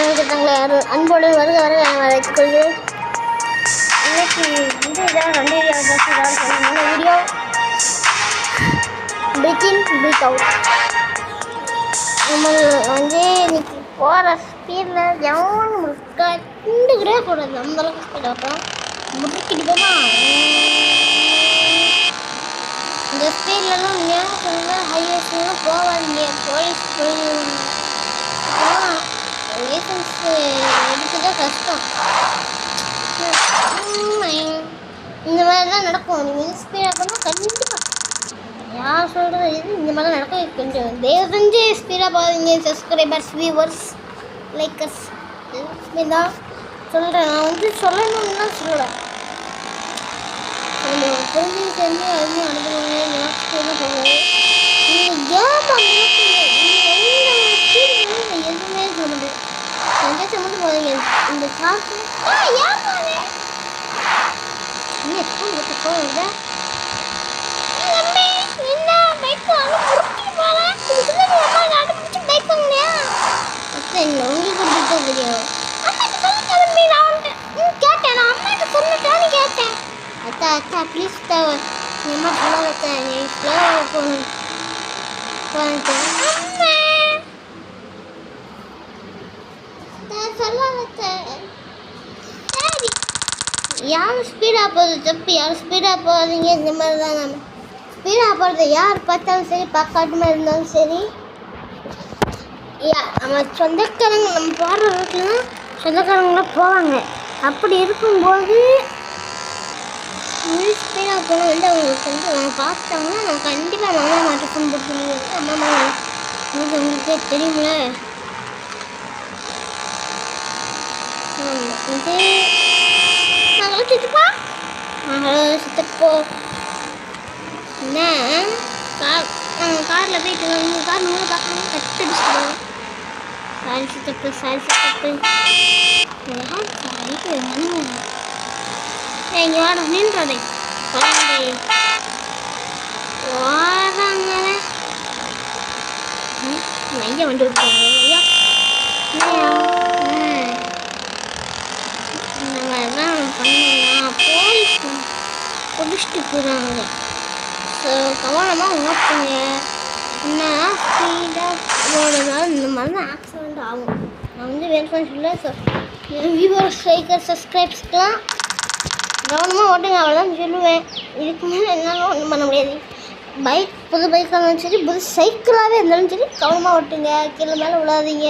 தங்களை அன்போடு வருக வருக வைத்துக் கொள்கிறேன். இன்னைக்கு இதான் 2 வீடியோ பிகின் பிக் அவுட். நம்ம இன்னைக்கு போகிற ஸ்பீடில் எவனும் கண்டுக்கிட்டே கூடாது. அந்தளவுக்கு ஸ்பீட் ஆகும் முடிக்கிட்டு போமா. இந்த ஸ்பீட்லலாம் ஞாபகம் ஹைவேஸ்லாம் போவாதீங்க. போலீஸ் லைசன்ஸ் எடுத்துதான் கஷ்டம். இந்த மாதிரிலாம் நடக்கும். நீங்கள் ஸ்பீடாக போனால் கண்டிப்பாக யார் சொல்கிறது இது இந்த மாதிரிலாம் நடக்கும். கொஞ்சம் தயவு செஞ்சு ஸ்பீடாக போகாதீங்க. சப்ஸ்கிரைபர்ஸ், வியூவர்ஸ், லைக்கர்ஸ் தான் சொல்கிறேன். நான் சொல்லணும்னா சொல்கிறேன். கொஞ்சம் புரிஞ்சு தெரிஞ்சு அதுவும் அனுப்புவாங்க. ஸ்பீடாக போகாது. நீங்கள் எதுவுமே சொல்ல முடியாது. எங்கேயாச்சும் மட்டும் போகிறீங்க இந்த காசு நீ ஸ்கூல் விட்டு போகுது. உங்களுக்கு கொடுத்துட்டு தெரியும். கேட்டேன் நான் அம்மாட்ட சொன்னேன்னு கேட்டேன். அத்தா அத்தா ப்ளீஸ் அம்மா சொல்லாத நீ ஸ்லோவாக போகணும். யாரும் ஸ்பீடாக போகுது தப்பு. யாரும் ஸ்பீடாக போகாதீங்க. இந்த மாதிரி தான் நம்ம ஸ்பீடாக போகிறது யார் பார்த்தாலும் சரி, பார்க்காட்டுமா இருந்தாலும் சரி. நம்ம சொந்தக்காரங்க நம்ம போடுற ரோட்டில் சொந்தக்காரங்களாம் போவாங்க. அப்படி இருக்கும்போது ஸ்பீடாக போனால் அவங்களுக்கு அவங்க பார்த்தாங்கன்னா நம்ம கண்டிப்பாக மாமா மாட்ட ஃபோன் போட்டு சொல்லுவோம். அம்மா உங்களுக்கே தெரியுமில்ல. சித்தப்பா ஹலோ சித்தப்போ என்ன காரில் போயிட்டு கார் நூறு பார்க்கணும் கட்டடிச்சுட்டு சாரி சித்தப்பு சாரி சித்தப்பு இங்கே வாட நின்றதை வாராங்களே ஐயா வண்டி விட்டுருவாங்க. ஐயா இந்த மாதிரிலாம் பண்ணலாம். போலீஸ் பிடிச்சிட்டு போகிறாங்க. ஸோ கவனமாக ஓட்டுங்க. என்ன ஸ்பீடாக போனதுனால இந்த மாதிரி தான் ஆக்சிடெண்ட் ஆகும். நான் வேணும்னு சொல்ல. ஸோ வியூவர்ஸ், லைக்கர், சப்ஸ்கிரைப்ஸ்க்கெலாம் கவனமாக ஓட்டுங்க. அவ்வளோதான் சொல்லுவேன். இதுக்கு மேலே என்னாலும் ஒன்றும் பண்ண முடியாது. புது பைக்காக இருந்தாலும் சரி, புது சைக்கிளாகவே இருந்தாலும் சரி கவனமாக ஓட்டுங்க. கீழே மேலே விழாதீங்க.